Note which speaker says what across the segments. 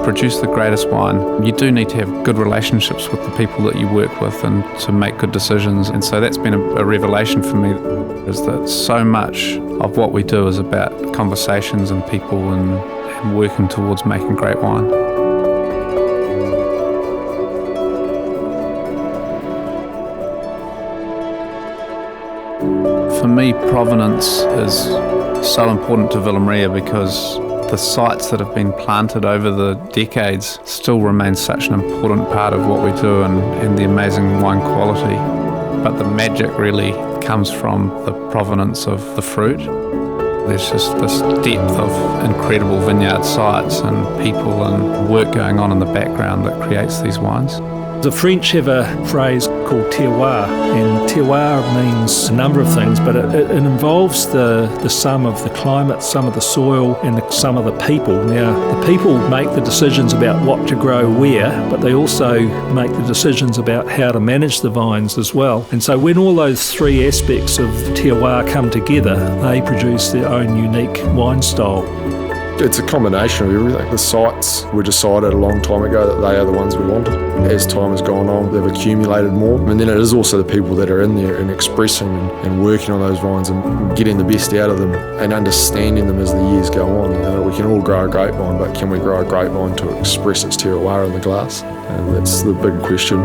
Speaker 1: produce the greatest wine, you do need to have good relationships with the people that you work with and to make good decisions. And so that's been a revelation for me, is that so much of what we do is about conversations and people and working towards making great wine. For me, provenance is so important to Villa Maria because the sites that have been planted over the decades still remain such an important part of what we do and the amazing wine quality. But the magic really comes from the provenance of the fruit. There's just this depth of incredible vineyard sites and people and work going on in the background that creates these wines.
Speaker 2: The French have a phrase called Tewa, and Tewa means a number of things, but it involves the sum of the climate, some of the soil, and some of the people. Now, the people make the decisions about what to grow where, but they also make the decisions about how to manage the vines as well. And so when all those three aspects of Tewa come together, they produce their own unique wine style.
Speaker 3: It's a combination of everything. The sites were decided a long time ago that they are the ones we wanted. As time has gone on, they've accumulated more. And then it is also the people that are in there and expressing and working on those vines and getting the best out of them and understanding them as the years go on. You know, we can all grow a grapevine, but can we grow a grapevine to express its terroir in the glass? And that's the big question.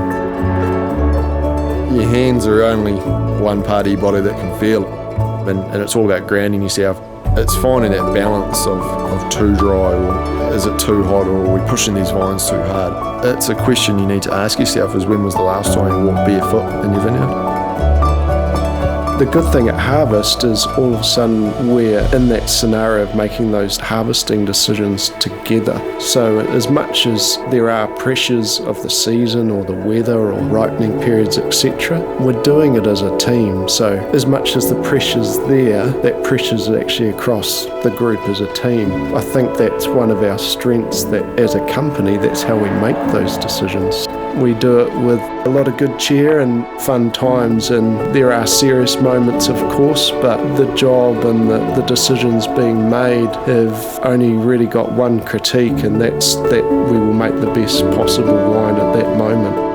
Speaker 3: Your hands are only one part of your body that can feel, and it's all about grounding yourself. It's finding that balance of too dry, or is it too hot, or are we pushing these vines too hard? It's a question you need to ask yourself, is when was the last time you walked barefoot in your vineyard?
Speaker 4: The good thing at harvest is all of a sudden we're in that scenario of making those harvesting decisions together. So as much as there are pressures of the season or the weather or ripening periods, etc., we're doing it as a team. So as much as the pressure's there, that pressure's actually across the group as a team. I think that's one of our strengths, that as a company, that's how we make those decisions. We do it with a lot of good cheer and fun times, and there are serious moments, of course, but the job and the decisions being made have only really got one critique, and that's that we will make the best possible wine at that moment.